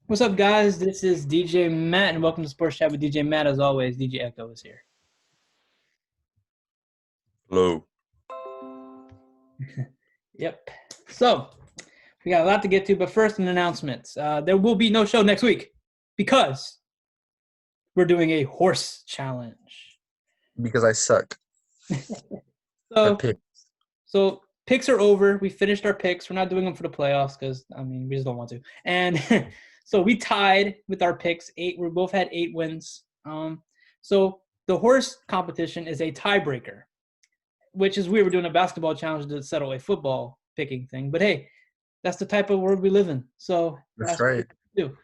What's up, guys? This is DJ Matt, and welcome to Sports Chat with DJ Matt. As always, DJ Echo is here. Hello. Yep. So we got a lot to get to, but first, an announcement. There will be no show next week because we're doing a horse challenge. Because I suck at So, pick. so picks are over. We finished our picks. We're not doing them for the playoffs because we just don't want to. And so we tied with our picks. We both had 8 wins. So the horse competition is a tiebreaker, which is weird. We're doing a basketball challenge to settle a football picking thing. But hey, that's the type of world we live in. So That's that's what we right. do.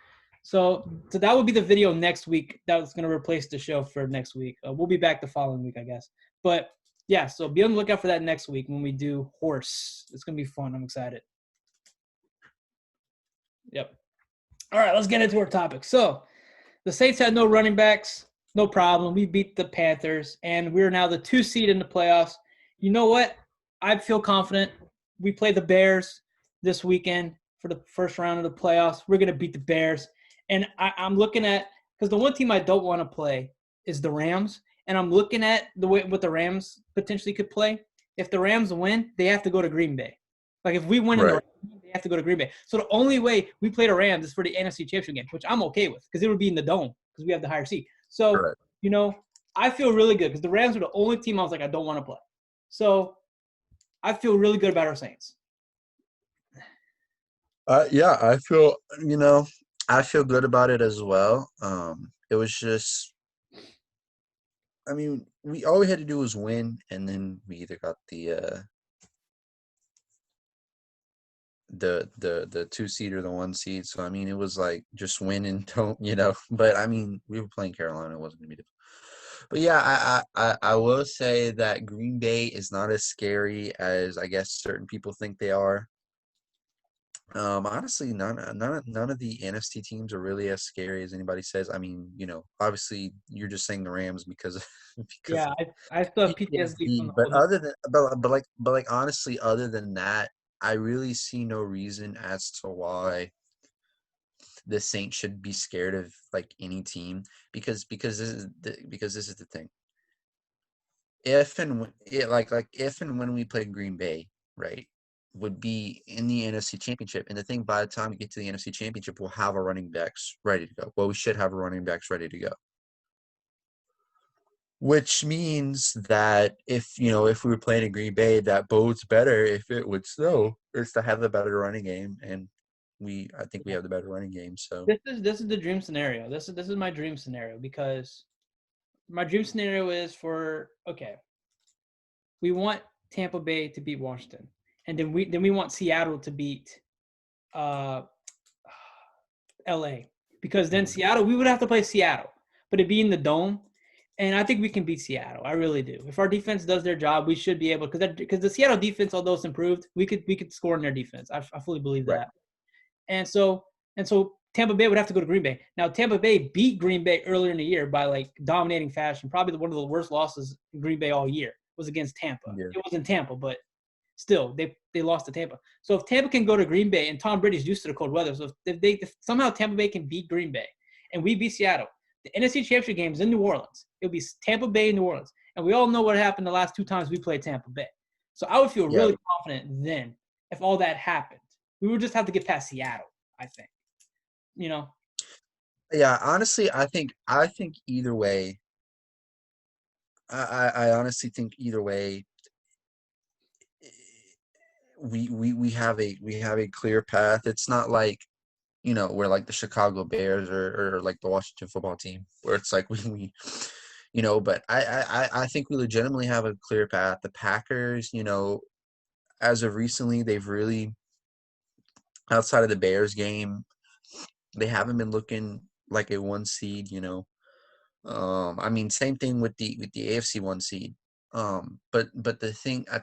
So that will be the video next week. That's going to replace the show for next week. We'll be back the following week, I guess. But yeah, so be on the lookout for that next week when we do horse. It's going to be fun. I'm excited. Yep. All right, let's get into our topic. So the Saints had no running backs, no problem. We beat the Panthers, and we're now the 2 seed in the playoffs. You know what? I feel confident. We play the Bears this weekend for the first round of the playoffs. We're gonna beat the Bears, and I'm looking at because the one team I don't want to play is the Rams, and I'm looking at the way what the Rams potentially could play. If the Rams win, they have to go to Green Bay. Like if we win in the Right. they have to go to Green Bay. So the only way we play the Rams is for the NFC Championship game, which I'm okay with because it would be in the dome because we have the higher seed. So Right. you know, I feel really good because the Rams are the only team I was like I don't want to play. So I feel really good about our Saints. Yeah, I feel good about it as well. It was just, we all we had to do was win, and then we either got the 2 seed or the 1 seed. So it was like just win and don't. But we were playing Carolina; it wasn't gonna be difficult. But yeah, I will say that Green Bay is not as scary as I guess certain people think they are. Honestly, none of the NFC teams are really as scary as anybody says. Obviously, you're just saying the Rams because because Yeah, of I still have PTSD from PTSD. the But whole. but honestly, other than that, I really see no reason as to why the Saints should be scared of like any team because this is the thing. If and when, yeah, like if and when we play Green Bay, right, would be in the NFC Championship. And the thing, by the time we get to the NFC Championship, we'll have our running backs ready to go. Well, we should have our running backs ready to go. Which means that if we were playing in Green Bay, that bodes better if it would snow, is to have the better running game. And I think we have the better running game. So This is the dream scenario. This is my dream scenario because my dream scenario is for okay. We want Tampa Bay to beat Washington, and then we want Seattle to beat uh, LA because then mm, Seattle we would have to play Seattle, but it'd be in the dome, and I think we can beat Seattle. I really do. If our defense does their job, we should be able because the Seattle defense, although it's improved, we could score in their defense. I fully believe right, that, and so Tampa Bay would have to go to Green Bay. Now Tampa Bay beat Green Bay earlier in the year by like dominating fashion. Probably one of the worst losses in Green Bay all year was against Tampa. yeah, It was in Tampa, but still they lost to Tampa. So if Tampa can go to Green Bay and Tom Brady's used to the cold weather, so if somehow Tampa Bay can beat Green Bay and we beat Seattle, the NFC Championship game is in New Orleans. It'll be Tampa Bay and New Orleans, and we all know what happened the last 2 times we played Tampa Bay. So I would feel yeah, really confident then if all that happened. We would just have to get past Seattle, I think. You know, yeah. Honestly, I think either way. I honestly think either way, we have a clear path. It's not like we're like the Chicago Bears or like the Washington football team where it's like we. But I think we legitimately have a clear path. The Packers, as of recently, they've really outside of the Bears game, they haven't been looking like a 1 seed. Same thing with the AFC 1 seed. But the thing that's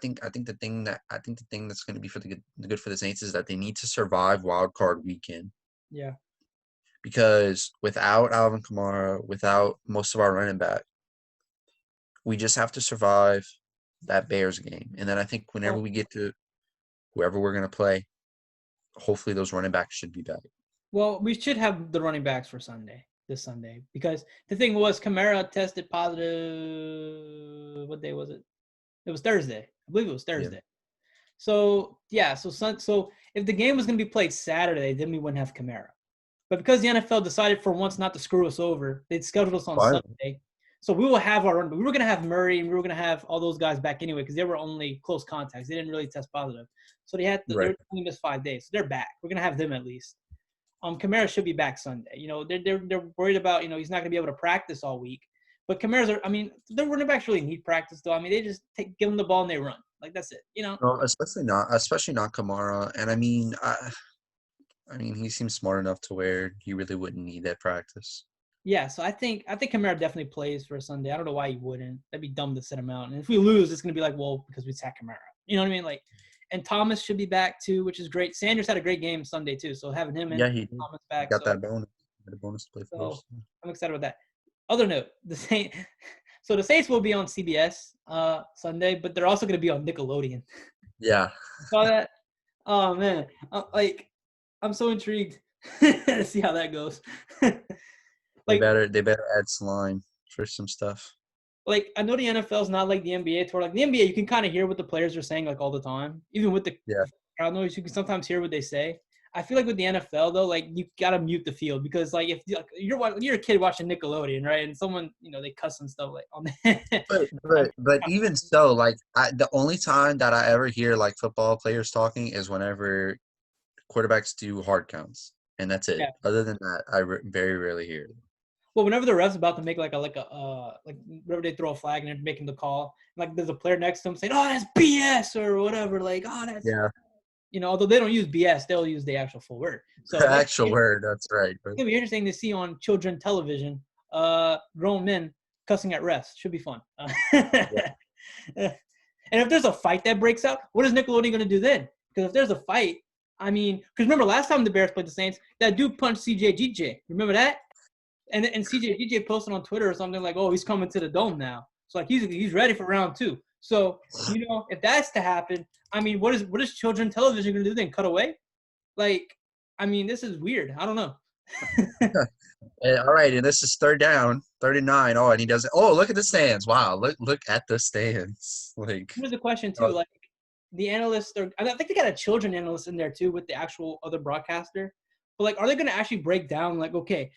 going to be for the good for the Saints is that they need to survive Wild Card Weekend yeah. because without Alvin Kamara, without most of our running back, we just have to survive that Bears game. And then I think whenever Well, we get to whoever we're going to play, hopefully those running backs should be back. Well, we should have the running backs for this Sunday, because the thing was Kamara tested positive. What day was it? It was Thursday. I believe it was Yeah. Thursday. So yeah, so if the game was going to be played Saturday, then we wouldn't have Kamara. But because the NFL decided for once not to screw us over, they'd scheduled us on Fine. Sunday. So we will have our run. We were going to have Murray and we were going to have all those guys back anyway because they were only close contacts. They didn't really test positive. So they Right. were only missed 5 days. So they're back. We're going to have them at least. Kamara should be back Sunday. They're worried about, he's not going to be able to practice all week. But the running backs really need practice though. I mean, they just give them the ball and they run. Like that's it. No, especially not Kamara. And I mean, he seems smart enough to where he really wouldn't need that practice. Yeah, so I think Kamara definitely plays for Sunday. I don't know why he wouldn't. That'd be dumb to sit him out. And if we lose, it's gonna be like, well, because we sacked Kamara. You know what I mean? Like, and Thomas should be back too, which is great. Sanders had a great game Sunday too, so having him in, Yeah, he did. Thomas He back, got so that bonus. Got a bonus to play for so us. I'm excited about that. Other note, the Saints will be on CBS Sunday, but they're also gonna be on Nickelodeon. Yeah. Saw that? Oh man, I'm so intrigued to see how that goes. They like better add slime for some stuff. I know the NFL is not like the NBA tour. Like the NBA, you can kind of hear what the players are saying like all the time, even with the Yeah. crowd noise. You can sometimes hear what they say. I feel like with the NFL though, like you gotta mute the field because like if you're a kid watching Nickelodeon, right, and someone they cuss and stuff like on the But even so, like the only time that I ever hear like football players talking is whenever quarterbacks do hard counts, and that's it. yeah. Other than that, very rarely hear it. Well, whenever the ref's about to make like whenever they throw a flag and they're making the call, like there's a player next to him saying, "Oh, that's BS" or whatever. Like, "Oh, that's." Yeah, Although they don't use BS, they'll use the actual full word. So the that's actual word. That's right. But it's gonna be interesting to see on children television, grown men cussing at refs. Should be fun. yeah, And if there's a fight that breaks out, what is Nickelodeon gonna do then? Because if there's a fight, I mean, because remember last time the Bears played the Saints, that dude punched CJ. Remember that? And CJ posted on Twitter or something like, "Oh, he's coming to the dome now." So like he's ready for round 2. So if that's to happen, I mean, what is children television gonna do then? Cut away? Like, I mean, this is weird. I don't know. all right, and this is third down, 39. Oh, and he does it. Oh, look at the stands! Wow, look at the stands. Like, Here's a question too. oh, Like the analysts I think they got a children analyst in there too with the actual other broadcaster. But like, are they going to actually break down like, okay,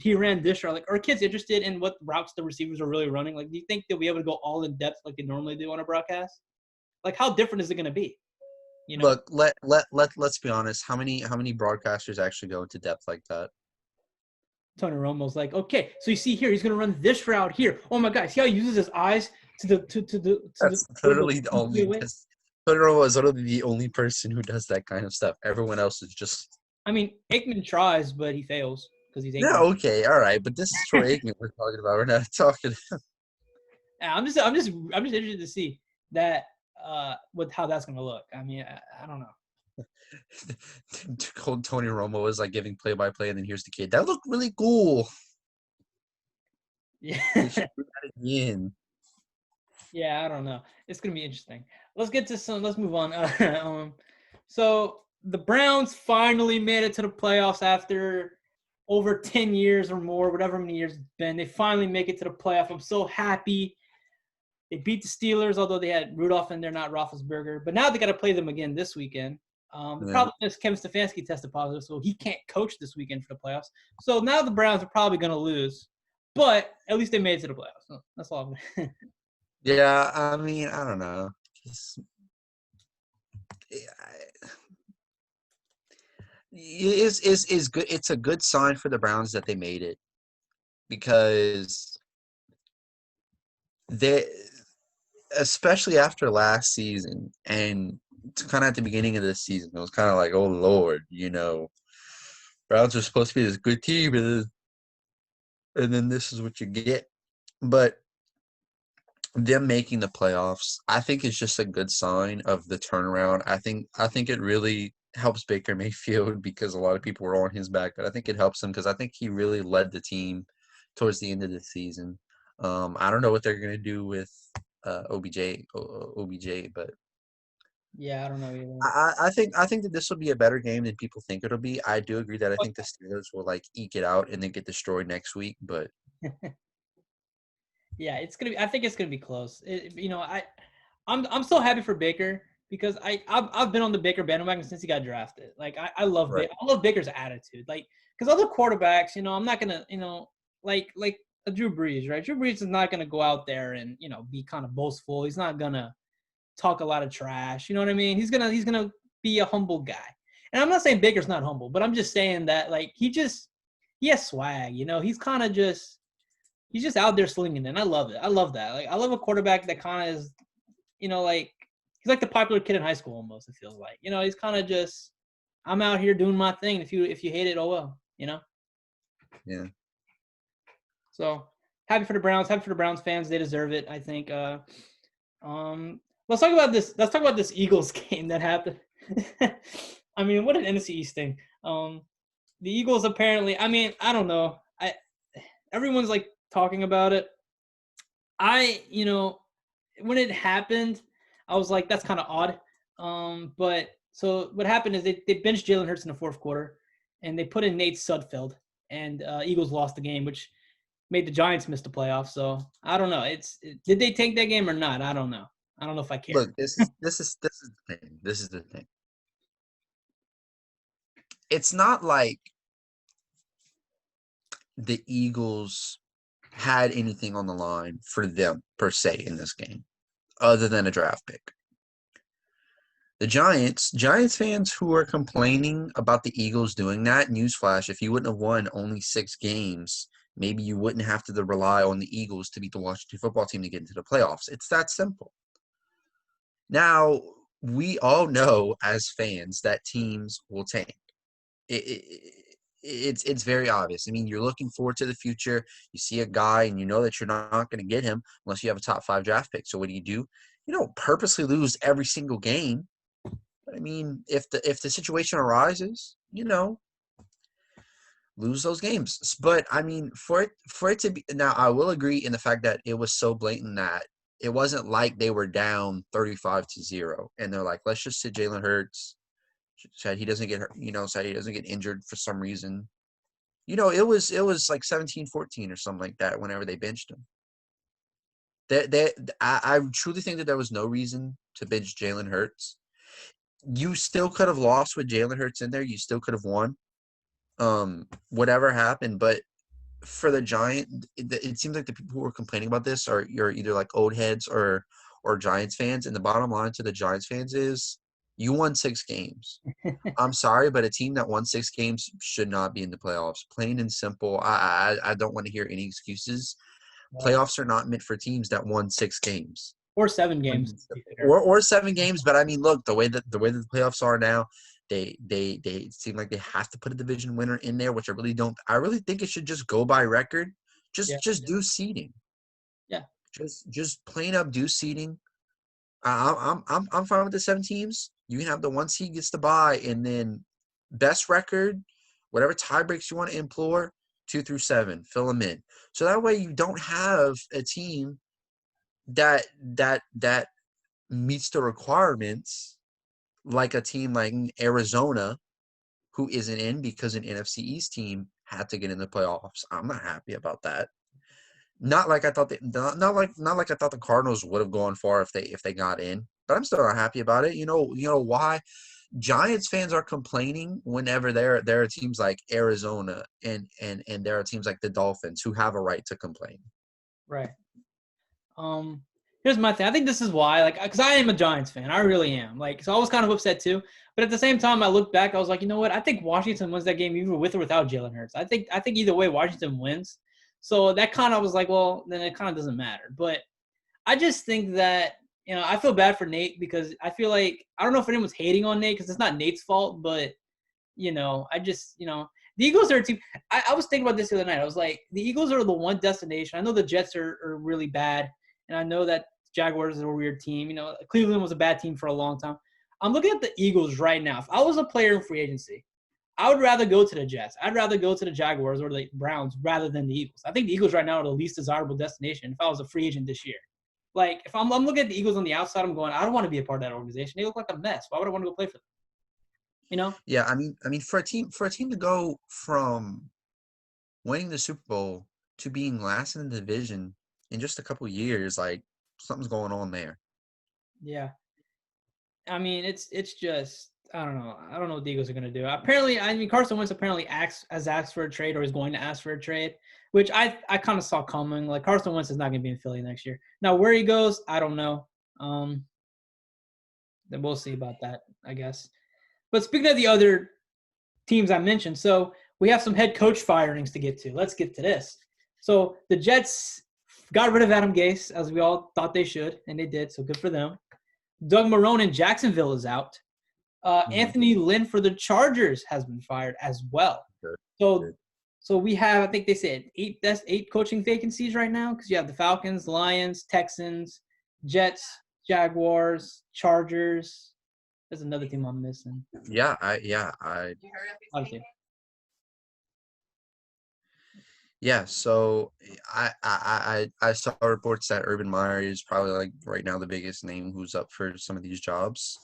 he ran this route? Like, are kids interested in what routes the receivers are really running? Like, do you think they'll be able to go all in depth like they normally do on a broadcast? Like, how different is it going to be? look, let's be honest. How many broadcasters actually go into depth like that? Tony Romo's like, okay, so you see here, he's going to run this route here. Oh my God, see how he uses his eyes That's literally the only. Totoro is literally the only person who does that kind of stuff. Everyone else is just. I mean, Aikman tries, but he fails because he's Yeah, Aikman. okay, all right, but this is Troy Aikman we're talking about. We're not talking. Yeah, I'm just interested to see that with how that's gonna look. I mean, I don't know. Tony Romo is like giving play-by-play, and then here's the kid. That looked really cool. Yeah, They should do that again. yeah, I don't know. It's gonna be interesting. Let's move on. So the Browns finally made it to the playoffs after over 10 years or more, whatever many years it's been. They finally make it to the playoff. I'm so happy. They beat the Steelers, although they had Rudolph in there, not Roethlisberger. But now they got to play them again this weekend. The Yeah. problem is Kevin Stefanski tested positive, so he can't coach this weekend for the playoffs. So now the Browns are probably going to lose, but at least they made it to the playoffs. So that's all. Yeah, I mean, I don't know. Is good. It's a good sign for the Browns that they made it because they, especially after last season and kind of at the beginning of this season, it was kind of like, oh Lord, Browns are supposed to be this good team, and then this is what you get. But them making the playoffs, I think is just a good sign of the turnaround. I think it really helps Baker Mayfield because a lot of people were on his back, but I think it helps him because I think he really led the team towards the end of the season. I don't know what they're gonna do with OBJ, but Yeah, I don't know either. I think that this will be a better game than people think it'll be. I do agree that I think the Steelers will like eke it out and then get destroyed next week. But Yeah, it's gonna be. I think it's gonna be close. I'm so happy for Baker because I've been on the Baker bandwagon since he got drafted. Like I love right, I love Baker's attitude. Like because other quarterbacks, I'm not gonna like a Drew Brees, right? Drew Brees is not gonna go out there and be kind of boastful. He's not gonna talk a lot of trash. You know what I mean? He's gonna be a humble guy. And I'm not saying Baker's not humble, but I'm just saying that like he has swag. He's just out there slinging it. And I love it. I love that. Like I love a quarterback that kind of is, like he's like the popular kid in high school almost. It feels like he's kind of just I'm out here doing my thing. If you hate it, oh well. yeah. So happy for the Browns. Happy for the Browns fans. They deserve it. I think. Let's talk about this. Let's talk about this Eagles game that happened. I mean, what an NFC East thing. The Eagles apparently. I mean, I don't know. Everyone's like talking about it. When it happened, I was like, that's kind of odd. But so what happened is they benched Jalen Hurts in the fourth quarter, and they put in Nate Sudfeld, and Eagles lost the game, which made the Giants miss the playoffs. So I don't know. Did they take that game or not? I don't know. I don't know if I care. Look, this is the thing. This is the thing. It's not like the Eagles had anything on the line for them per se in this game, other than a draft pick. The Giants fans who are complaining about the Eagles doing that, newsflash, if you wouldn't have won only 6 games, maybe you wouldn't have to rely on the Eagles to beat the Washington football team to get into the playoffs. It's that simple. Now, we all know as fans that teams will tank. It's very obvious. I mean, you're looking forward to the future. You see a guy and you know that you're not going to get him unless you have a top 5 draft pick. So what do? You don't purposely lose every single game. But I mean, if the situation arises, lose those games. But I mean, for it to be now, I will agree in the fact that it was so blatant that it wasn't like they were down 35-0 and they're like, let's just sit Jalen Hurts. Said he doesn't get hurt, said he doesn't get injured for some reason. It was like 17-14 or something like that whenever they benched him. I truly think that there was no reason to bench Jalen Hurts. You still could have lost with Jalen Hurts in there. You still could have won. Whatever happened, but for the it seems like the people who are complaining about this are you're either like old heads or Giants fans. And the bottom line to the Giants fans is you won 6 games. I'm sorry, but a team that won 6 games should not be in the playoffs. Plain and simple. I don't want to hear any excuses. Playoffs are not meant for teams that won 6 games Or 7 games. or 7 games. But I mean, look, the way that the playoffs are now, they seem like they have to put a division winner in there, which I really don't. I really think it should just go by record. Just do seeding. Yeah. Just plain up do seeding. I'm fine with the 7 teams. You can have the 1 seed gets the bye, and then best record, whatever tie breaks you want to implore, 2 through 7, fill them in. So that way you don't have a team that meets the requirements like a team like Arizona, who isn't in because an NFC East team had to get in the playoffs. I'm not happy about that. Not like I thought not like I thought the Cardinals would have gone far if they got in, but I'm still not happy about it. You know why? Giants fans are complaining whenever there are teams like Arizona and there are teams like the Dolphins who have a right to complain. Right. Here's my thing. I think this is why, like, because I am a Giants fan. I really am. Like, so I was kind of upset too. But at the same time, I looked back. I was like, you know what? I think Washington wins that game either with or without Jalen Hurts. I think either way, Washington wins. So that kind of was like, well, then it kind of doesn't matter. But I just think that I feel bad for Nate because I feel like I don't know if anyone's hating on Nate because it's not Nate's fault, but I just the Eagles are a team. I was thinking about this the other night. I was like, the Eagles are the one destination. I know the Jets are really bad, and I know that Jaguars are a weird team. Cleveland was a bad team for a long time. I'm looking at the Eagles right now. If I was a player in free agency, I would rather go to the Jets. I'd rather go to the Jaguars or the Browns rather than the Eagles. I think the Eagles right now are the least desirable destination if I was a free agent this year. Like if I'm looking at the Eagles on the outside, I'm going, I don't want to be a part of that organization. They look like a mess. Why would I want to go play for them? You know? Yeah, I mean, for a team to go from winning the Super Bowl to being last in the division in just a couple years, like something's going on there. Yeah. I mean, it's just I don't know. I don't know what the Eagles are gonna do. Apparently, I mean Carson Wentz apparently has asked for a trade or is going to ask for a trade, which I kind of saw coming. Like Carson Wentz is not gonna be in Philly next year. Now where he goes, I don't know. Then we'll see about that, I guess. But speaking of the other teams I mentioned, so we have some head coach firings to get to. Let's get to this. So the Jets got rid of Adam Gase, as we all thought they should, and they did. So good for them. Doug Marrone in Jacksonville is out. Mhm. Anthony Lynn for the Chargers has been fired as well. Good, So, good. so we have, I think they said that's eight coaching vacancies right now because you have the Falcons, Lions, Texans, Jets, Jaguars, Chargers. There's another team I'm missing. Yeah. Obviously. Yeah, so I saw reports that Urban Meyer is probably like right now the biggest name who's up for some of these jobs.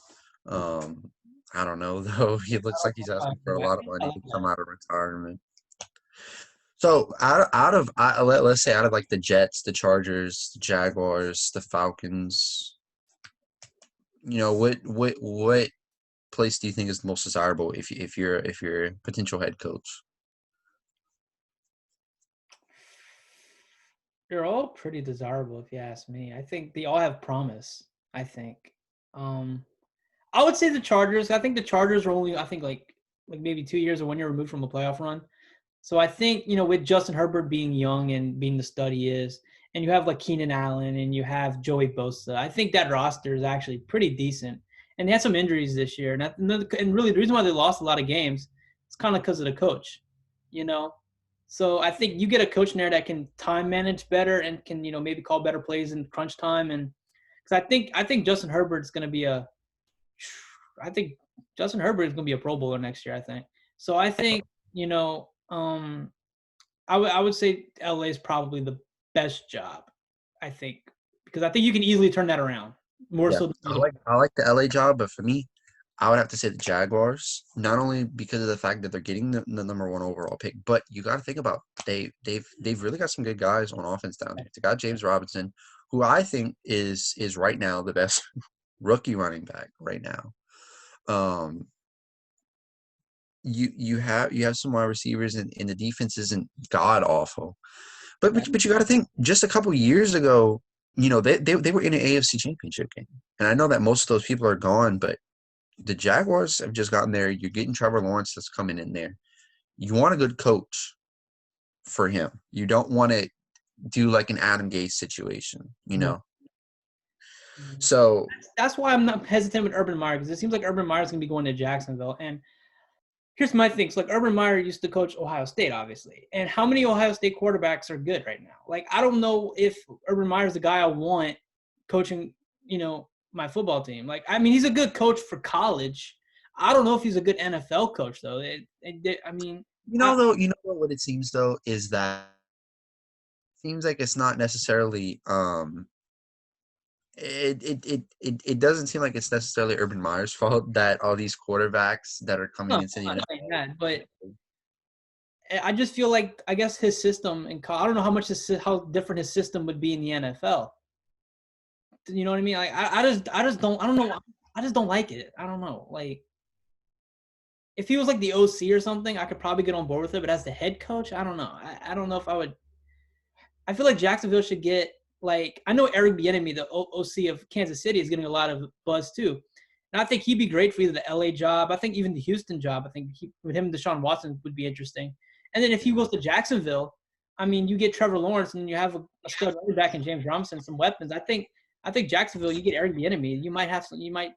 Um, I don't know though. He looks like he's asking for a lot of I money like to that. come out of retirement. So let's say out of like the Jets, the Chargers, the Jaguars, the Falcons, what place do you think is the most desirable if you're a potential head coach? They're all pretty desirable, if you ask me. I think they all have promise. I think. Um, I would say the Chargers. I think the Chargers are only, I think, like maybe 2 years or 1 year removed from a playoff run. So I think, with Justin Herbert being young and being the stud he is, and you have like Keenan Allen and you have Joey Bosa, I think that roster is actually pretty decent. And they had some injuries this year. And really the reason why they lost a lot of games is kind of because of the coach, you know? So I think you get a coach in there that can time manage better and can, maybe call better plays in crunch time. And because I think Justin Herbert's going to be I think Justin Herbert is going to be a Pro Bowler next year. I think so. I think I would say LA is probably the best job. I think because I think you can easily turn that around more Yeah, so than I other. like the LA job, but for me, I would have to say the Jaguars. Not only because of the fact that they're getting the number one overall pick, but you got to think about they've really got some good guys on offense down there. They got James Robinson, who I think is right now the best rookie running back right now. Um, you have some wide receivers and the defense isn't god awful. But you got to think just a couple years ago, they were in an AFC Championship game, and I know that most of those people are gone, but the Jaguars have just gotten there. You're getting Trevor Lawrence that's coming in there. You want a good coach for him. You don't want to do like an Adam Gase situation. So That's why I'm not hesitant with Urban Meyer because it seems like Urban Meyer is going to be going to Jacksonville. And here's my thing: so like Urban Meyer used to coach Ohio State, obviously, and how many Ohio State quarterbacks are good right now? Like I don't know if Urban Meyer is the guy I want coaching, my football team. Like I mean, he's a good coach for college. I don't know if he's a good NFL coach though. I mean, what it seems though is that seems like it's not necessarily it doesn't seem like it's necessarily Urban Meyer's fault that all these quarterbacks that are no, coming I'm into the not NFL. saying that, but I just feel like I guess his system and I don't know how different his system would be in the NFL. You know what I mean? Like I just don't know. I just don't like it. I don't know. Like if he was like the OC or something, I could probably get on board with it. But as the head coach, I don't know. I don't know if I would. I feel like Jacksonville should get like I know Eric Bieniemy, the OC of Kansas City, is getting a lot of buzz too. And I think he'd be great for either the LA job. I think even the Houston job. I think with him and Deshaun Watson would be interesting. And then if he goes to Jacksonville, I mean, you get Trevor Lawrence and you have a stud running back in James Robinson, some weapons. I think Jacksonville, you get Eric Bieniemy, you might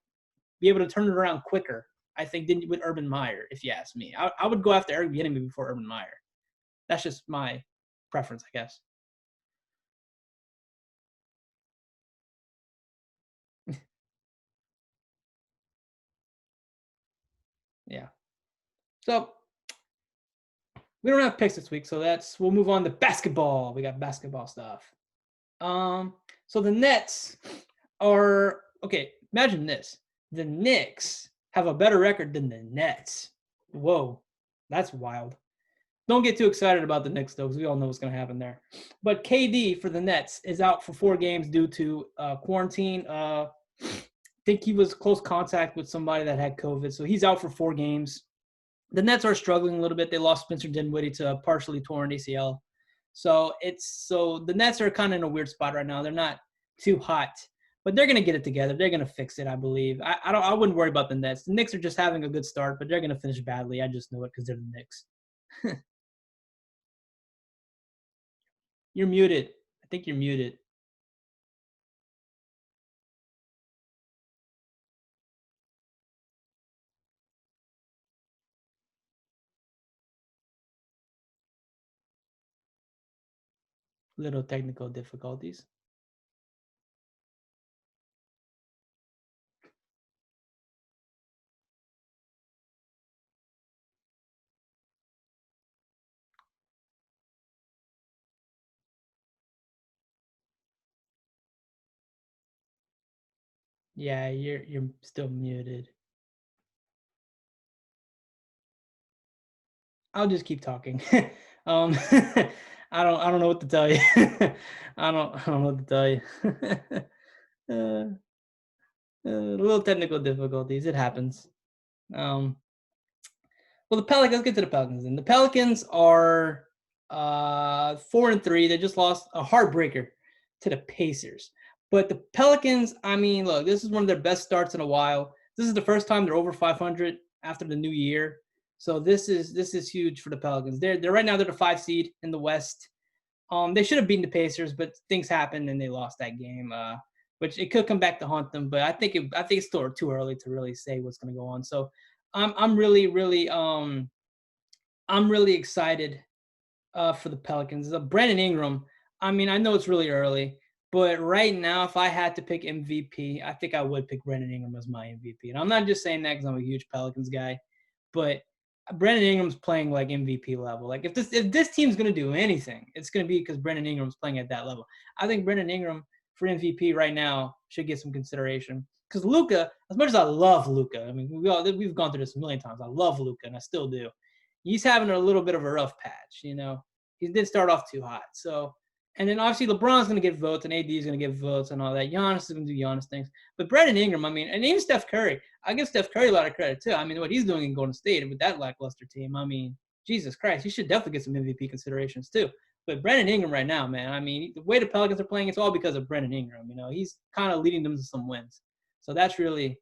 be able to turn it around quicker. I think than with Urban Meyer, if you ask me. I would go after Eric Bieniemy before Urban Meyer. That's just my preference, I guess. Yeah. So we don't have picks this week, so we'll move on to basketball. We got basketball stuff. Um, So the Nets are okay. Imagine this: the Knicks have a better record than the Nets. Whoa, that's wild. Don't get too excited about the Knicks, though, because we all know what's going to happen there. But KD for the Nets is out for 4 games due to quarantine. I think he was close contact with somebody that had COVID, so he's out for 4 games. The Nets are struggling a little bit. They lost Spencer Dinwiddie to a partially torn ACL. So the Nets are kind of in a weird spot right now. They're not too hot, but they're going to get it together. They're going to fix it, I believe. I wouldn't worry about the Nets. The Knicks are just having a good start, but they're going to finish badly. I just know it because they're the Knicks. You're muted. I think you're muted. Little technical difficulties. Yeah, you're still muted. I'll just keep talking. um, I don't know what to tell you. I don't know what to tell you. Little technical difficulties. It happens. Um, well, the Pelicans. Let's get to the Pelicans. Then the Pelicans are 4-3. They just lost a heartbreaker to the Pacers. But the Pelicans, I mean, look, this is one of their best starts in a while. This is the first time they're over 500 after the new year. So this is huge for the Pelicans. They're right now they're the 5 seed in the West. They should have beaten the Pacers, but things happened and they lost that game. Which it could come back to haunt them, but I think it's still too early to really say what's going to go on. So I'm really excited for the Pelicans. Brandon Ingram. I mean, I know it's really early, but right now, if I had to pick MVP, I think I would pick Brandon Ingram as my MVP. And I'm not just saying that because I'm a huge Pelicans guy, but Brandon Ingram's playing like MVP level. Like if this team's gonna do anything, it's gonna be because Brandon Ingram's playing at that level. I think Brandon Ingram for MVP right now should get some consideration. Because Luka, as much as I love Luka, I mean we've gone through this a million times. I love Luka and I still do. He's having a little bit of a rough patch, you know. He did start off too hot. So and then obviously LeBron's going to get votes and AD is going to get votes and all that. Giannis is going to do Giannis things. But Brandon Ingram, I mean, and even Steph Curry, I give Steph Curry a lot of credit too. I mean, what he's doing in Golden State with that lackluster team, I mean, Jesus Christ, he should definitely get some MVP considerations too. But Brandon Ingram right now, man, I mean, the way the Pelicans are playing, it's all because of Brandon Ingram. You know, he's kind of leading them to some wins. So that's really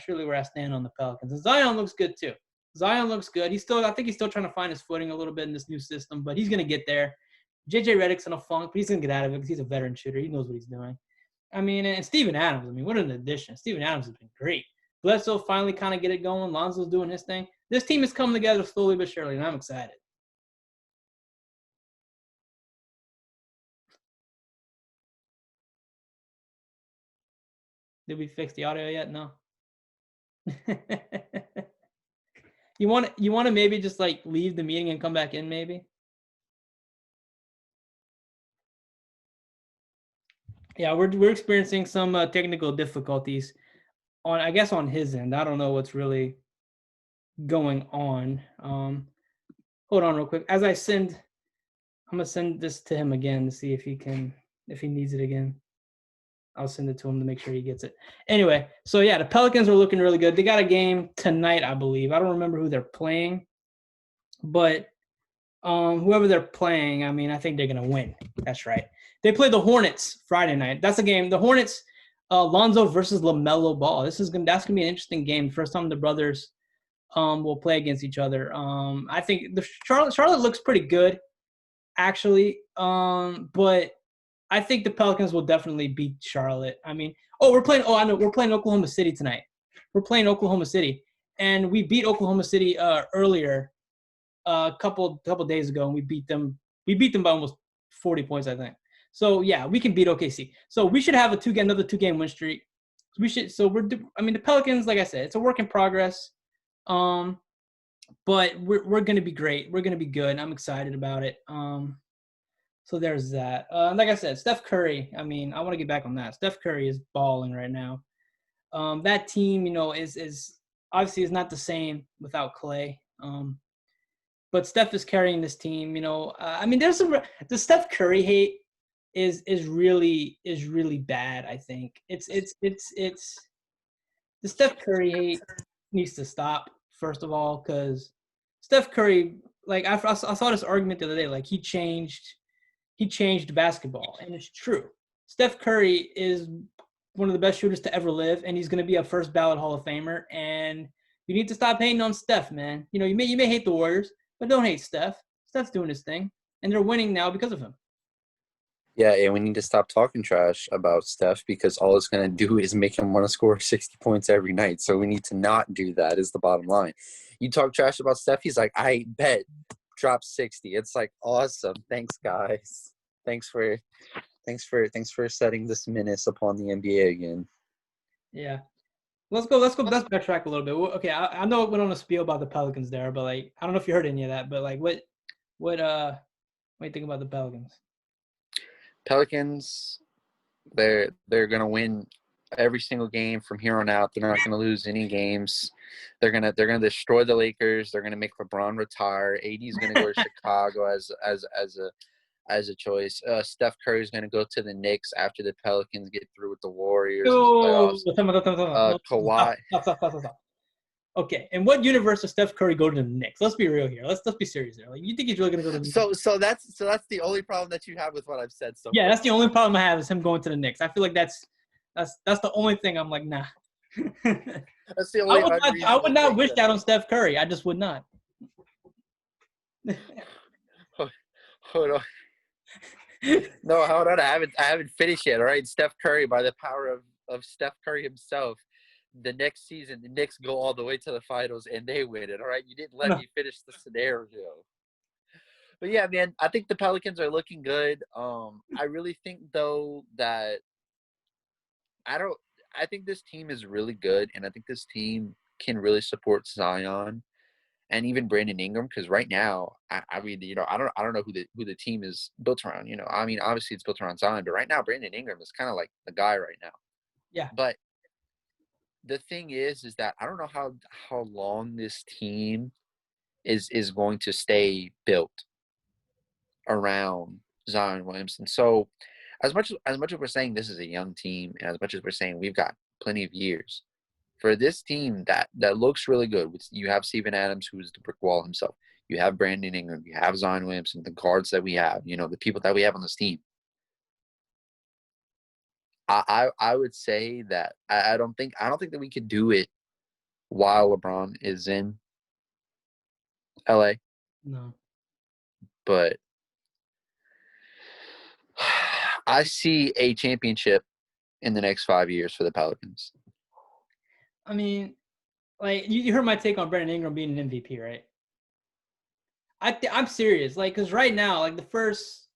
where I stand on the Pelicans. And Zion looks good too. Zion looks good. I think he's still trying to find his footing a little bit in this new system, but he's going to get there. JJ Redick's in a funk, but he's going to get out of it because he's a veteran shooter. He knows what he's doing. I mean, and Steven Adams, I mean, what an addition. Steven Adams has been great. Bledsoe finally kind of get it going. Lonzo's doing his thing. This team is coming together slowly but surely, and I'm excited. Did we fix the audio yet? No. you want to maybe just like leave the meeting and come back in maybe? Yeah, we're experiencing some technical difficulties on his end. I don't know what's really going on. Hold on real quick. I'm gonna send this to him again to see if he needs it again. I'll send it to him to make sure he gets it. Anyway, so yeah, the Pelicans are looking really good. They got a game tonight, I believe. I don't remember who they're playing, but whoever they're playing, I mean, I think they're gonna win. That's right. They play the Hornets Friday night. That's the game. The Hornets, Lonzo versus LaMelo Ball. That's gonna be an interesting game. First time the brothers will play against each other. I think the Charlotte looks pretty good, actually. But I think the Pelicans will definitely beat Charlotte. I mean, we're playing Oklahoma City tonight. We're playing Oklahoma City, and we beat Oklahoma City earlier, a couple days ago, and we beat them. We beat them by almost 40 points, I think. So yeah, we can beat OKC. So we should have another 2-game win streak. We should. So the Pelicans, like I said, it's a work in progress. But we're gonna be great. We're gonna be good. I'm excited about it. So there's that. Like I said, Steph Curry. I mean, I want to get back on that. Steph Curry is balling right now. That team, is obviously is not the same without Clay. But Steph is carrying this team. I mean, there's some the Steph Curry hate is really bad. I think it's the Steph Curry hate needs to stop first of all because Steph Curry, like I saw this argument the other day, like he changed basketball, and it's true. Steph Curry is one of the best shooters to ever live, and he's going to be a first ballot Hall of Famer. And you need to stop hating on Steph, man. You may hate the Warriors, but don't hate Steph. Steph's doing his thing, and they're winning now because of him. Yeah, and we need to stop talking trash about Steph because all it's going to do is make him want to score 60 points every night. So we need to not do that is the bottom line. You talk trash about Steph, he's like, I bet, drop 60. It's like, awesome. Thanks, guys. Thanks for setting this menace upon the NBA again. Yeah. Let's backtrack a little bit. Okay, I know it went on a spiel about the Pelicans there, but like I don't know if you heard any of that, but like what do you think about the Pelicans? Pelicans, they're gonna win every single game from here on out. They're not gonna lose any games. They're gonna destroy the Lakers. They're gonna make LeBron retire. AD's gonna go to Chicago as a choice. Steph Curry's gonna go to the Knicks after the Pelicans get through with the Warriors in the playoffs. Kawhi. Stop. Okay, in what universe does Steph Curry go to the Knicks? Let's be real here. Let's be serious here. Like, you think he's really gonna go to the Knicks? So that's the only problem that you have with what I've said so Yeah, far. that's the only problem I have is him going to the Knicks. I feel like that's the only thing I'm like, nah. That's the only I would not wish that on Steph Curry. I just would not. Hold on. No, hold on. I haven't finished yet. All right, Steph Curry, by the power of Steph Curry himself, the next season the Knicks go all the way to the finals and they win it. All right, you didn't let me finish the scenario. But yeah, man, I think the Pelicans are looking good. I really think though that I think this team is really good, and I think this team can really support Zion and even Brandon Ingram, because right now, I mean, I don't know who the team is built around. I mean, obviously it's built around Zion, but right now Brandon Ingram is kind of like the guy right now. Yeah. But the thing is that I don't know how long this team is going to stay built around Zion Williamson. So as much as we're saying this is a young team, and as much as we're saying we've got plenty of years, for this team that looks really good, you have Steven Adams, who's the brick wall himself. You have Brandon Ingram. You have Zion Williamson, the guards that we have, the people that we have on this team. I would say that I don't think that we could do it while LeBron is in LA. No. But I see a championship in the next 5 years for the Pelicans. I mean, like you heard my take on Brandon Ingram being an MVP, right? I'm serious, like, because right now, like the first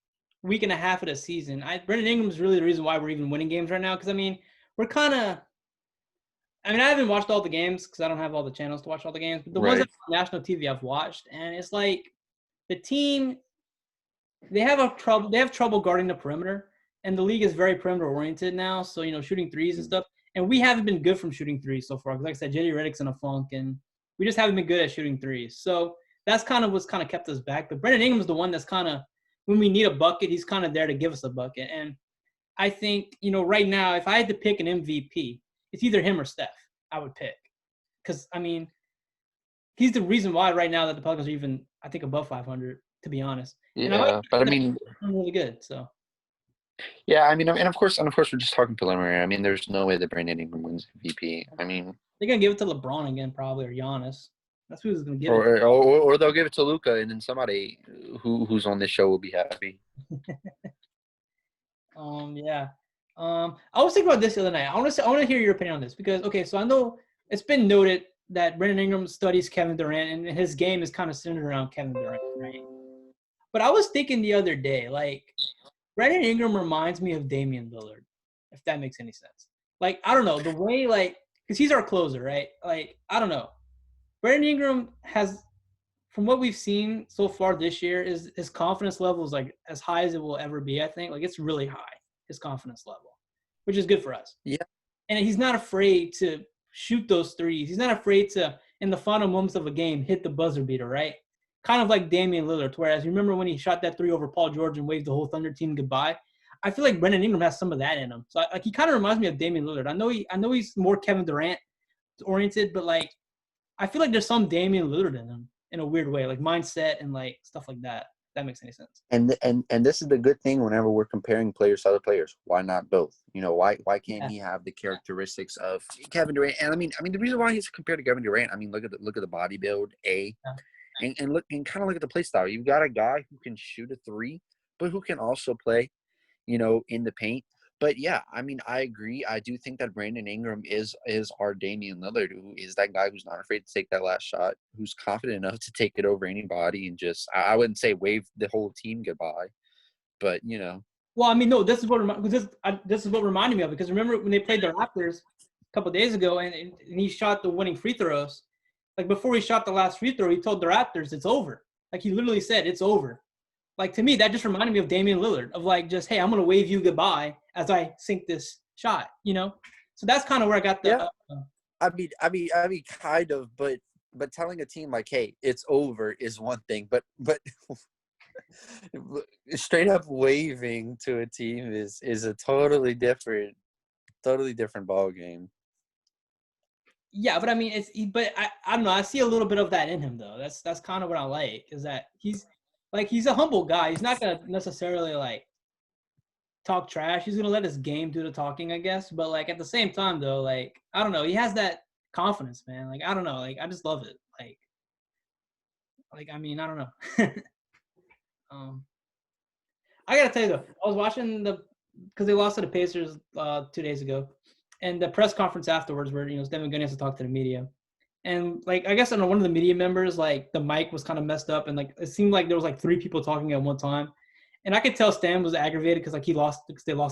week and a half of the season, Brandon Ingram is really the reason why we're even winning games right now. Because I mean, I haven't watched all the games because I don't have all the channels to watch all the games, but the ones that are on national TV I've watched, and it's like the team they have trouble guarding the perimeter, and the league is very perimeter oriented now. So shooting threes and stuff. And we haven't been good from shooting threes so far. Because like I said, JD Redick's in a funk, and we just haven't been good at shooting threes. So that's kind of what's kind of kept us back. But Brandon Ingram's the one that's kind of, when we need a bucket, he's kind of there to give us a bucket. And I think, right now, if I had to pick an MVP, it's either him or Steph I would pick. Because, I mean, he's the reason why right now that the Pelicans are even, I think, above 500, to be honest. Yeah, but I mean, really good, so. Yeah, I mean, and of course, we're just talking preliminary. I mean, there's no way that Brandon Ingram wins MVP. I mean, they're gonna give it to LeBron again, probably, or Giannis. That's who's gonna give it. Or they'll give it to Luka, and then somebody who's on this show will be happy. Yeah. I was thinking about this the other night. I want to hear your opinion on this because, okay, so I know it's been noted that Brandon Ingram studies Kevin Durant, and his game is kind of centered around Kevin Durant, right? But I was thinking the other day, like, Brandon Ingram reminds me of Damian Lillard, if that makes any sense. Like, I don't know, the way, like, because he's our closer, right? Like, I don't know. Brandon Ingram has from what we've seen so far this year, is his confidence level is like as high as it will ever be. I think like it's really high, his confidence level, which is good for us. Yeah. And he's not afraid to shoot those threes. He's not afraid to, in the final moments of a game, hit the buzzer beater, right? Kind of like Damian Lillard. Whereas you remember when he shot that three over Paul George and waved the whole Thunder team goodbye. I feel like Brandon Ingram has some of that in him. So like he kind of reminds me of Damian Lillard. I know he's more Kevin Durant oriented, but like I feel like there's some Damian Lillard in him in a weird way, like mindset and like stuff like that. If that makes any sense. And this is the good thing whenever we're comparing players to other players. Why not both? You know, why can't he have the characteristics of Kevin Durant? And I mean the reason why he's compared to Kevin Durant, I mean look at the body build, and look and kind of look at the play style. You've got a guy who can shoot a three, but who can also play, you know, in the paint. But yeah, I mean, I agree. I do think that Brandon Ingram is our Damian Lillard, who is that guy who's not afraid to take that last shot, who's confident enough to take it over anybody and just, I wouldn't say wave the whole team goodbye, but you know. Well, I mean, no, this is what reminded me of it, because remember when they played the Raptors a couple of days ago and he shot the winning free throws. Like before he shot the last free throw, he told the Raptors it's over. Like he literally said it's over. Like to me, that just reminded me of Damian Lillard, of like just, hey, I'm gonna wave you goodbye as I sink this shot, you know. So that's kind of where I got the. I mean, kind of, but telling a team like, hey, it's over is one thing, but straight up waving to a team is a totally different ball game. Yeah, but I mean, but I don't know. I see a little bit of that in him, though. That's kind of what I like, is that he's a humble guy. He's not gonna necessarily like talk trash. He's gonna let his game do the talking, I guess. But like at the same time, though, like I don't know, he has that confidence, man. Like I don't know, like I just love it. Like I mean, I don't know. I gotta tell you though, I was watching because they lost to the Pacers 2 days ago, and the press conference afterwards, where Stephen Gunn has to talk to the media, and like I guess I don't know, one of the media members, like the mic was kind of messed up, and like it seemed like there was like 3 people talking at one time, and I could tell Stan was aggravated because like they lost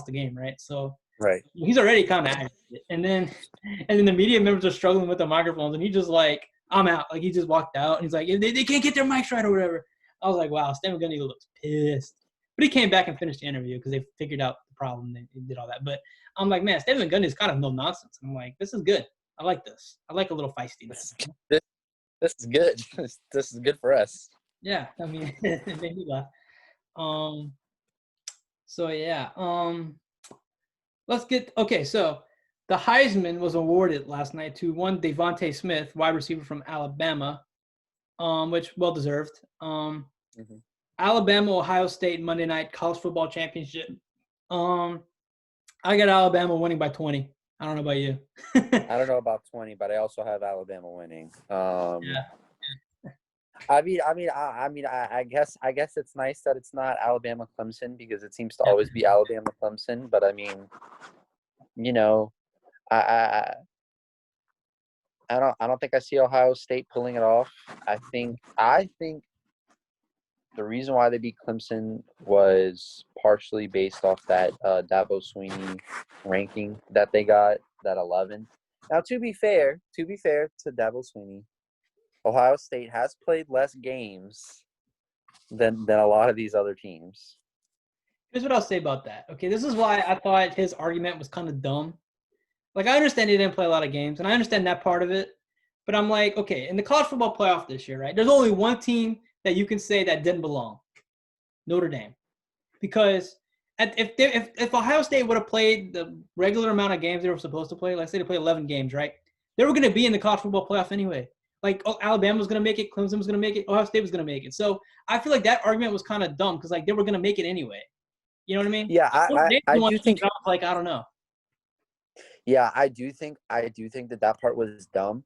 the game, right? So right, he's already kind of aggravated, and then the media members are struggling with the microphones, and he just like, I'm out, like he just walked out, and he's like, they can't get their mics right or whatever. I was like, wow, Stan Gunn looks pissed. But he came back and finished the interview because they figured out the problem. They did all that. But I'm like, man, Stephen Gunn is kind of no nonsense. I'm like, this is good. I like this. I like a little feistiness. This is good. This is good for us. Yeah, I mean, it made me laugh. So yeah. Let's get okay. So the Heisman was awarded last night to one Devontae Smith, wide receiver from Alabama, which well deserved. Alabama, Ohio State, Monday night college football championship. I got Alabama winning by 20. I don't know about you. I don't know about 20, but I also have Alabama winning. Yeah. I guess it's nice that it's not Alabama Clemson, because it seems to always be Alabama Clemson. But I mean, I don't think I see Ohio State pulling it off. I think the reason why they beat Clemson was partially based off that Dabo Swinney ranking that they got, that 11. Now, to be fair to Dabo Swinney, Ohio State has played less games than a lot of these other teams. Here's what I'll say about that. Okay, this is why I thought his argument was kind of dumb. Like, I understand he didn't play a lot of games, and I understand that part of it. But I'm like, okay, in the college football playoff this year, right, there's only one team that you can say that didn't belong, Notre Dame. Because if Ohio State would have played the regular amount of games they were supposed to play, let's say they played 11 games, right, they were going to be in the college football playoff anyway. Like, Alabama was going to make it, Clemson was going to make it, Ohio State was going to make it. So I feel like that argument was kind of dumb because, like, they were going to make it anyway. You know what I mean? Yeah, I do think – like, I don't know. Yeah, I do think that part was dumb.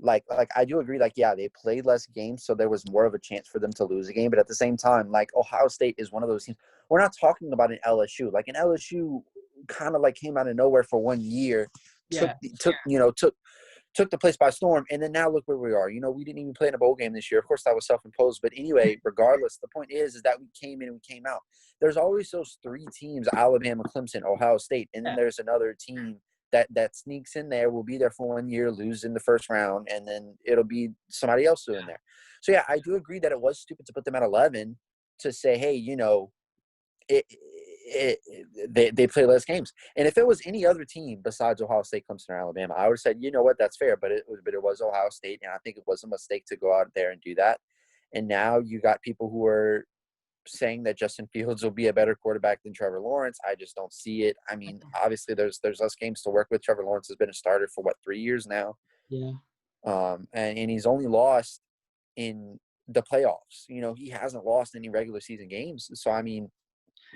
Like I do agree. Like, yeah, they played less games, so there was more of a chance for them to lose a game. But at the same time, like, Ohio State is one of those teams. We're not talking about an LSU. Like, an LSU kind of like came out of nowhere for 1 year, took the place by storm, and then now look where we are. We didn't even play in a bowl game this year. Of course, that was self-imposed. But anyway, regardless, the point is that we came in and we came out. There's always those 3 teams: Alabama, Clemson, Ohio State, and then there's another team that sneaks in there will be there for 1 year, lose in the first round, and then it'll be somebody else doing there. So yeah, I do agree that it was stupid to put them at 11 to say, hey, they play less games. And if it was any other team besides Ohio State, Clemson, or Alabama, I would have said, you know what, that's fair. But it was Ohio State, and I think it was a mistake to go out there and do that. And now you got people who are saying that Justin Fields will be a better quarterback than Trevor Lawrence. I just don't see it. I mean, obviously there's less games to work with. Trevor Lawrence has been a starter for 3 years now. Yeah. And he's only lost in the playoffs. He hasn't lost any regular season games. So I mean,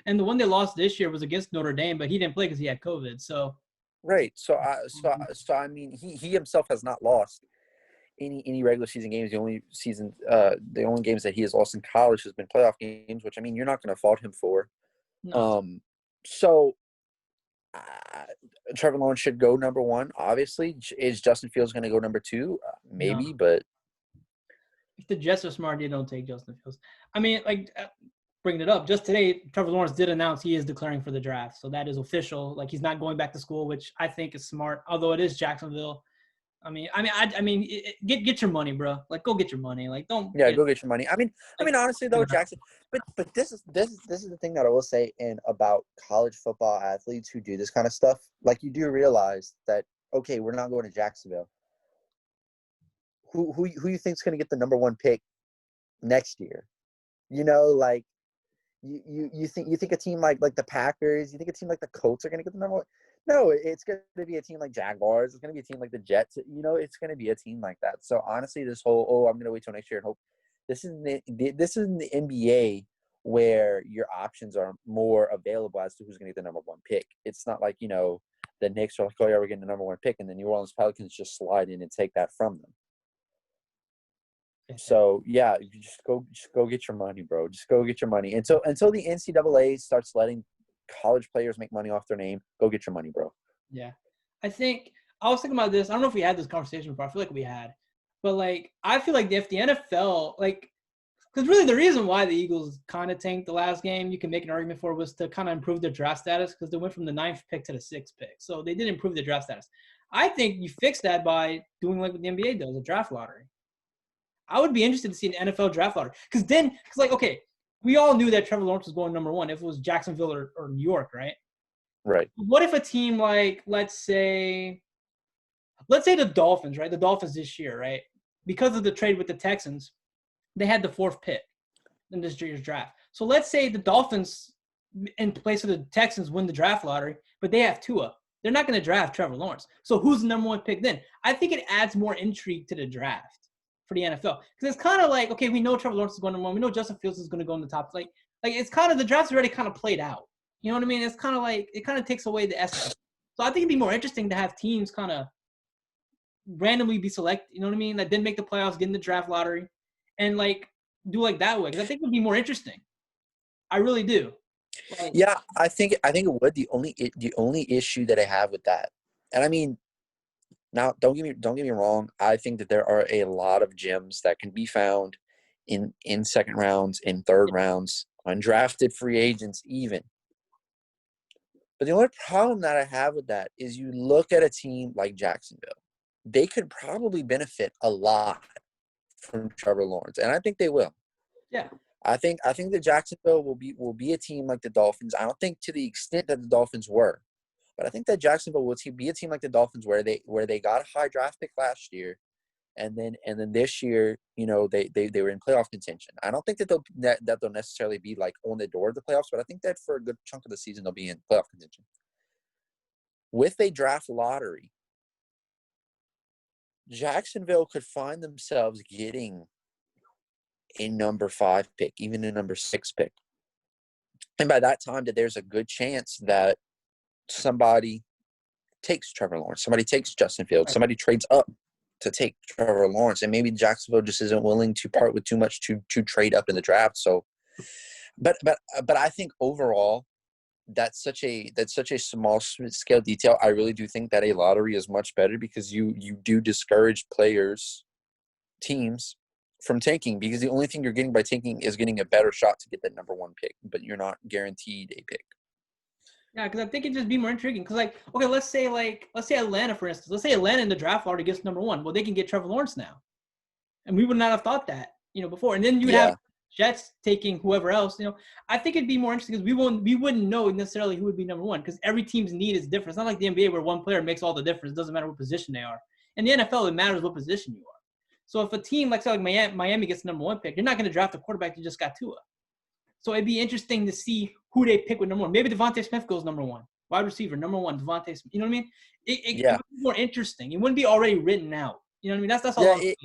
and the one they lost this year was against Notre Dame, but he didn't play because he had COVID. So right. So I mean, he himself has not lost any regular season games. The only games that he has lost in college has been playoff games, which I mean, you're not going to fault him for. no. So Trevor Lawrence should go number 1. Obviously, is Justin Fields going to go number 2? Maybe, No. but If the Jets are smart, they don't take Justin Fields. I mean, bringing it up, just today, Trevor Lawrence did announce he is declaring for the draft. So that is official. Like, he's not going back to school, which I think is smart, although it is Jacksonville. Get your money, bro. Like, go get your money. Like, don't. Yeah, go get your money. I mean, honestly though, Jackson. But this is the thing that I will say about college football athletes who do this kind of stuff. Like, you do realize that, okay, we're not going to Jacksonville. Who you think's going to get the number 1 pick next year? Like, you think a team like the Packers, you think a team like the Colts are going to get the number 1? No, it's going to be a team like Jaguars. It's going to be a team like the Jets. It's going to be a team like that. So honestly, this whole I'm going to wait till next year and hope. This is the NBA where your options are more available as to who's going to get the number 1 pick. It's not like the Knicks are like, oh yeah, we're getting the number 1 pick, and the New Orleans Pelicans just slide in and take that from them. So yeah, you just go get your money, bro. Just go get your money until the NCAA starts letting college players make money off their name. Go get your money, bro. Yeah, I think I was thinking about this. I don't know if we had this conversation before. I feel like we had, but like I feel like if the NFL because really the reason why the Eagles kind of tanked the last game, you can make an argument for, was to kind of improve their draft status because they went from the 9th pick to the 6th pick, so they did improve their draft status. I think you fix that by doing like what the NBA does, a draft lottery. I would be interested to see an NFL draft lottery. Okay, we all knew that Trevor Lawrence was going number 1 if it was Jacksonville or New York, right? Right. What if a team like, let's say the Dolphins, right? The Dolphins this year, right? Because of the trade with the Texans, they had the 4th pick in this year's draft. So let's say the Dolphins, in place of the Texans, win the draft lottery, but they have Tua. They're not going to draft Trevor Lawrence. So who's the number 1 pick then? I think it adds more intrigue to the draft for the NFL, because it's kind of like, okay, we know Trevor Lawrence is going to one. We know Justin Fields is going to go in the top. Like it's kind of, the draft's already kind of played out. You know what I mean? It's kind of like, it kind of takes away the essence. So I think it'd be more interesting to have teams kind of randomly be selected. You know what I mean? That didn't make the playoffs, get in the draft lottery, and like do like that way. Because I think it would be more interesting. I really do. Yeah, I think it would. The only issue that I have with that, and I mean, now don't get me wrong, I think that there are a lot of gems that can be found in second rounds, in third rounds, undrafted free agents even. But the only problem that I have with that is you look at a team like Jacksonville. They could probably benefit a lot from Trevor Lawrence, and I think they will. Yeah. I think that Jacksonville will be a team like the Dolphins. I don't think to the extent that the Dolphins were, but I think that Jacksonville will be a team like the Dolphins where they got a high draft pick last year, and then this year, they were in playoff contention. I don't think that they'll necessarily be like on the door of the playoffs, but I think that for a good chunk of the season they'll be in playoff contention. With a draft lottery, Jacksonville could find themselves getting a number 5 pick, even a number 6 pick. And by that time, that there's a good chance that somebody takes Trevor Lawrence, somebody takes Justin Fields, somebody trades up to take Trevor Lawrence, and maybe Jacksonville just isn't willing to part with too much to trade up in the draft. So, but I think overall, that's such a small scale detail. I really do think that a lottery is much better because you do discourage teams from tanking, because the only thing you're getting by tanking is getting a better shot to get that number 1 pick, but you're not guaranteed a pick. Yeah, because I think it'd just be more intriguing. Because okay, let's say Atlanta, for instance. Let's say Atlanta in the draft already gets number one. Well, they can get Trevor Lawrence now, and we would not have thought that, before. And then you would have Jets taking whoever else. I think it'd be more interesting because we wouldn't know necessarily who would be number one because every team's need is different. It's not like the NBA where one player makes all the difference. It doesn't matter what position they are. In the NFL, it matters what position you are. So if a team like Miami gets the number one pick, you're not going to draft a quarterback you just got Tua. So it'd be interesting to see who they pick with number one. Maybe Devontae Smith goes number one. Wide receiver, number one, Devontae Smith. You know what I mean? It would be more interesting. It wouldn't be already written out. You know what I mean? That's all I'm saying.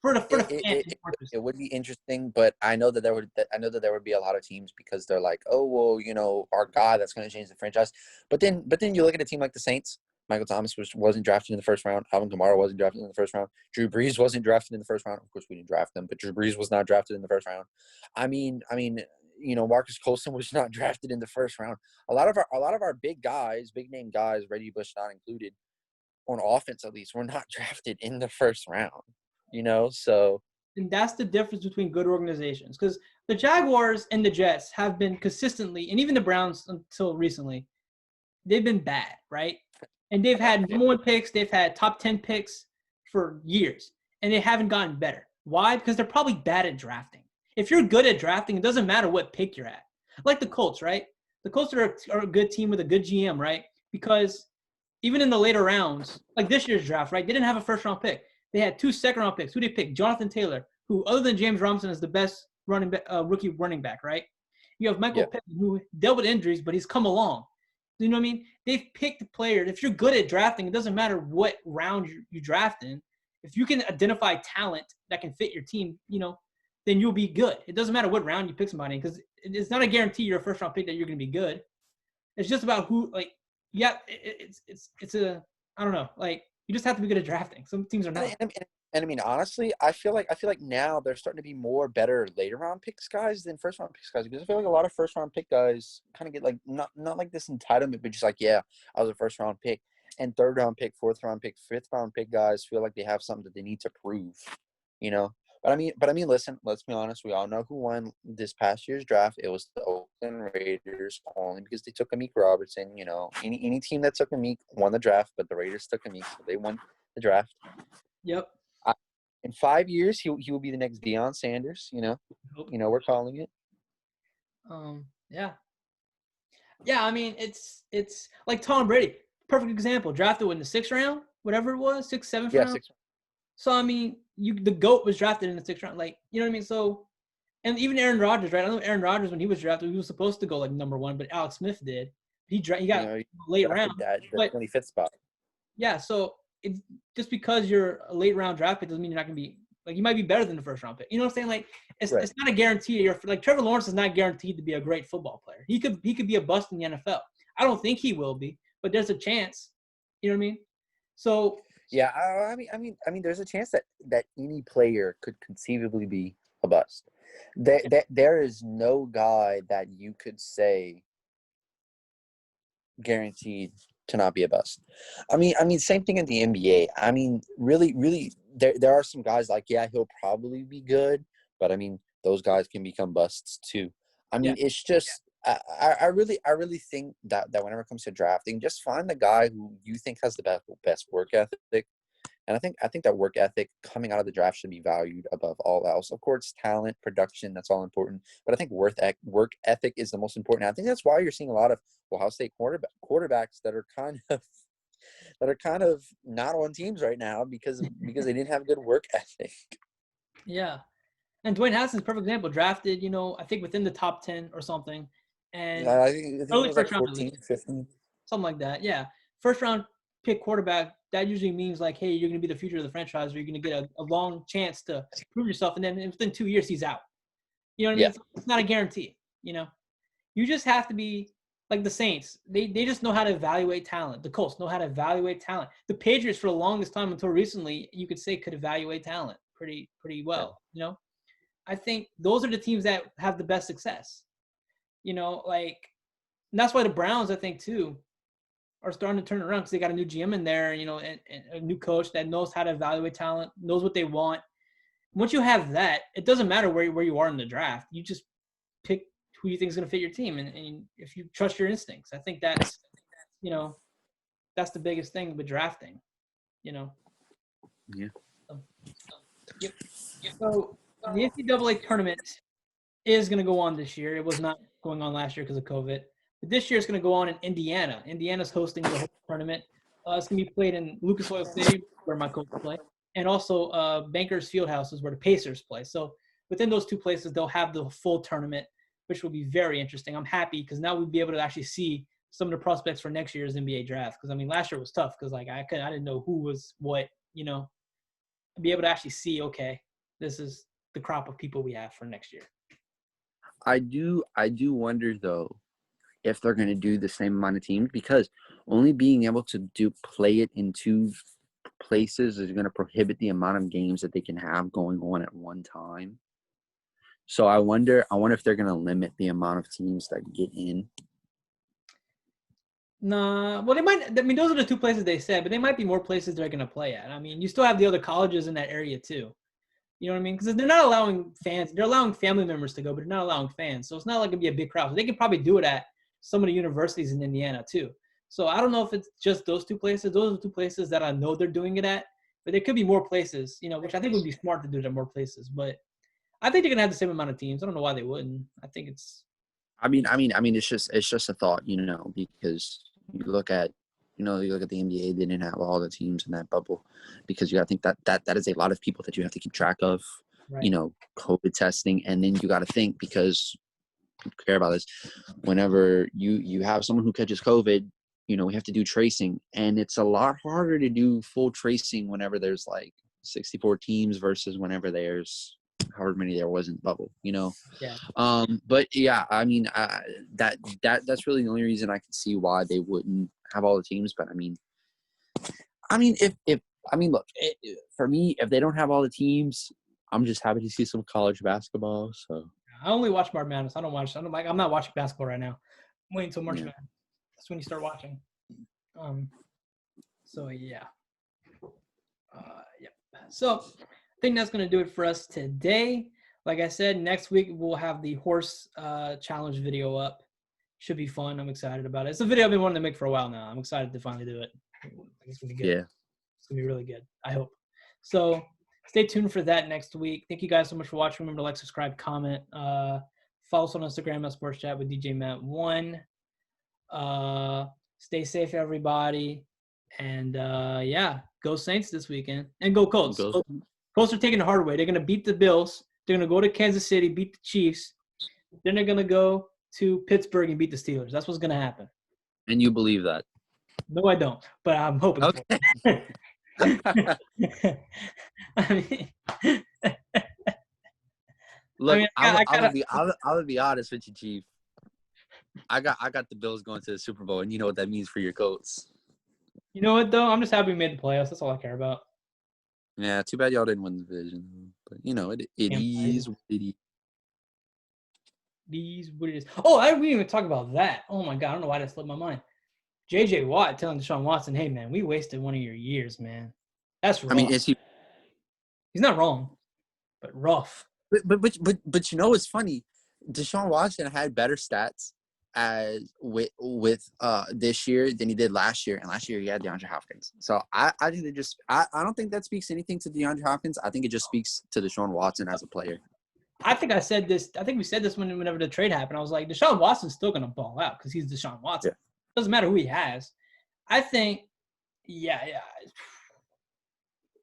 For the fans, it would be interesting, but I know that there would be a lot of teams because they're like, oh well, our guy that's going to change the franchise. But then you look at a team like the Saints. Michael Thomas wasn't drafted in the first round. Alvin Kamara wasn't drafted in the first round. Drew Brees wasn't drafted in the first round. Of course, we didn't draft him, but Drew Brees was not drafted in the first round. I mean, Marcus Colston was not drafted in the first round. A lot of our big guys, big name guys, Reggie Bush not included, on offense at least, were not drafted in the first round. So. And that's the difference between good organizations, because the Jaguars and the Jets have been consistently, and even the Browns until recently, they've been bad, right? And they've had number one picks, they've had top 10 picks for years, and they haven't gotten better. Why? Because they're probably bad at drafting. If you're good at drafting, it doesn't matter what pick you're at. Like the Colts, right? The Colts are a good team with a good GM, right? Because even in the later rounds, like this year's draft, right? They didn't have a first-round pick. They had 2 second-round picks. Who they picked? Jonathan Taylor, who other than James Robinson is the best rookie running back, right? You have Michael Pittman, who dealt with injuries, but he's come along. You know what I mean? They've picked the player. If you're good at drafting, it doesn't matter what round you draft in. If you can identify talent that can fit your team, then you'll be good. It doesn't matter what round you pick somebody because it's not a guarantee you're a first-round pick that you're going to be good. It's just about who, it's a, I don't know, you just have to be good at drafting. Some teams are not. And I mean, honestly, I feel like now they're starting to be more better later round picks guys than first round picks guys, because I feel like a lot of first round pick guys kind of get not like this entitlement, but just I was a first round pick, and third round pick, fourth round pick, fifth round pick guys feel like they have something that they need to prove, But I mean, listen, let's be honest. We all know who won this past year's draft. It was the Oakland Raiders, only because they took Amik Robertson. Any team that took Amik won the draft, but the Raiders took Amik, so they won the draft. Yep. In 5 years, he will be the next Deion Sanders. We're calling it. Yeah. Yeah, I mean, it's like Tom Brady. Perfect example. Drafted in the 6th round, whatever it was, 6th, 7th round. 6th. So, I mean, the GOAT was drafted in the 6th round. You know what I mean? So, and even Aaron Rodgers, right? I know Aaron Rodgers, when he was drafted, he was supposed to go number one, but Alex Smith did. He got late round. The 25th spot. Yeah, so it's just because you're a late round draft pick doesn't mean you're not going to be you might be better than the first round pick. You know what I'm saying? It's not a guarantee. You're Trevor Lawrence is not guaranteed to be a great football player. He could be a bust in the NFL. I don't think he will be, but there's a chance. You know what I mean? So yeah, I mean, there's a chance that any player could conceivably be a bust. There is no guy that you could say guaranteed to not be a bust. I mean, same thing in the NBA. I mean, really, there are some guys he'll probably be good, but I mean, those guys can become busts too. I mean, it's just I really think that whenever it comes to drafting, just find the guy who you think has the best work ethic. And I think that work ethic coming out of the draft should be valued above all else. Of course, talent, production, that's all important. But I think work ethic is the most important. I think that's why you're seeing a lot of Ohio State quarterbacks that are kind of not on teams right now because they didn't have good work ethic. Yeah. And Dwayne Haskins, perfect example, drafted, I think within the top 10 or something. And I think it was 14, 15. Something like that. Yeah. First round pick quarterback, that usually means hey, you're going to be the future of the franchise, or you're going to get a long chance to prove yourself. And then within 2 years, he's out. You know what I mean? It's not a guarantee, You just have to be like the Saints. They just know how to evaluate talent. The Colts know how to evaluate talent. The Patriots, for the longest time until recently, you could say could evaluate talent pretty well, I think those are the teams that have the best success. And that's why the Browns, I think, too, are starting to turn around because they got a new GM in there, and a new coach that knows how to evaluate talent, knows what they want. Once you have that, it doesn't matter where you are in the draft. You just pick who you think is going to fit your team, and if you trust your instincts. I think that's, that's the biggest thing with drafting, Yeah. So, yep. So the NCAA tournament is going to go on this year. It was not going on last year because of COVID. But this year it's going to go on in Indiana. Indiana's hosting the whole tournament. It's going to be played in Lucas Oil Stadium, where my coach play, and also Bankers Fieldhouse is where the Pacers play. So within those two places, they'll have the full tournament, which will be very interesting. I'm happy because now we'll be able to actually see some of the prospects for next year's NBA draft. Because, I mean, last year was tough because, like, I didn't know who was what, be able to actually see, okay, this is the crop of people we have for next year. I do wonder though if they're going to do the same amount of teams, because only being able to play it in two places is going to prohibit the amount of games that they can have going on at one time. So I wonder if they're going to limit the amount of teams that get in. Nah, well, they might. I mean, those are the two places they said, but there might be more places they're going to play at. I mean, you still have the other colleges in that area too. You know what I mean? Because they're not allowing fans. They're allowing family members to go, but they're not allowing fans. So it's not like it'd be a big crowd. So they could probably do it at some of the universities in Indiana too. So I don't know if it's just those two places. Those are the two places that I know they're doing it at. But there could be more places, which I think would be smart to do it at more places. But I think they're gonna have the same amount of teams. I don't know why they wouldn't. I think it's. I mean, it's just a thought, because you look at the NBA, they didn't have all the teams in that bubble, because you got to think that is a lot of people that you have to keep track of, right. COVID testing. And then you got to think, because people care about this, whenever you have someone who catches COVID, we have to do tracing, and it's a lot harder to do full tracing whenever there's like 64 teams versus whenever there's however many there was in bubble, Yeah. But yeah, I mean, that's really the only reason I can see why they wouldn't have all the teams. But I mean, look, for me, if they don't have all the teams, I'm just happy to see some college basketball. So I only watch March Madness. I'm not watching basketball right now. I'm waiting until March Madness. That's when you start watching. So yeah. Yep. So I think that's going to do it for us today. Like I said, next week we'll have the horse challenge video up. Should be fun. I'm excited about it. It's a video I've been wanting to make for a while now. I'm excited to finally do it. I think it's going to be good. Yeah. It's going to be really good. I hope. So stay tuned for that next week. Thank you guys so much for watching. Remember to like, subscribe, comment. Follow us on Instagram at Sports Chat with DJ Matt 1. Stay safe, everybody. And go Saints this weekend. And go Colts. Colts are taking the hard way. They're going to beat the Bills. They're going to go to Kansas City, beat the Chiefs. Then they're going to go to Pittsburgh and beat the Steelers. That's what's going to happen. And you believe that? No, I don't. But I'm hoping for it. Look, I'll be honest with you, Chief. I got the Bills going to the Super Bowl, and you know what that means for your Colts. You know what, though? I'm just happy we made the playoffs. That's all I care about. Yeah, too bad y'all didn't win the division. But, it is what it is. It is what it is. Oh, we didn't even talk about that. Oh, my God. I don't know why that slipped my mind. J.J. Watt telling Deshaun Watson, hey, man, we wasted one of your years, man. That's wrong. I mean, is he? He's not wrong, but rough. But you know what's funny? Deshaun Watson had better stats with this year than he did last year, and last year he had DeAndre Hopkins. So I think I don't think that speaks anything to DeAndre Hopkins. I think it just speaks to Deshaun Watson as a player. I think we said this whenever the trade happened. I was like, Deshaun Watson's still gonna ball out because he's Deshaun Watson. Yeah. Doesn't matter who he has. I think, yeah.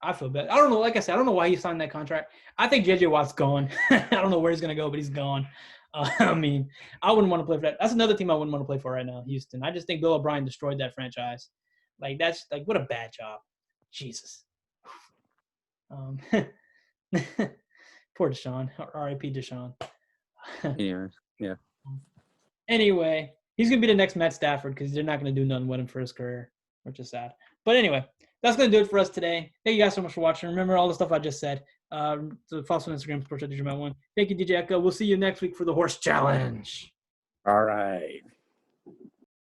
I feel bad. I don't know. Like I said, I don't know why he signed that contract. I think J.J. Watt's gone. I don't know where he's gonna go, but he's gone. I mean, I wouldn't want to play for that. That's another team I wouldn't want to play for right now, Houston. I just think Bill O'Brien destroyed that franchise. That's what a bad job. Jesus. Poor Deshaun. R.I.P. Deshaun. Yeah. Anyway, he's going to be the next Matt Stafford because they're not going to do nothing with him for his career, which is sad. But anyway, that's going to do it for us today. Thank you guys so much for watching. Remember all the stuff I just said. So follow us on Instagram, Sports DJ Matt 1. Thank you, DJ Echo. We'll see you next week for the Horse Challenge. All right.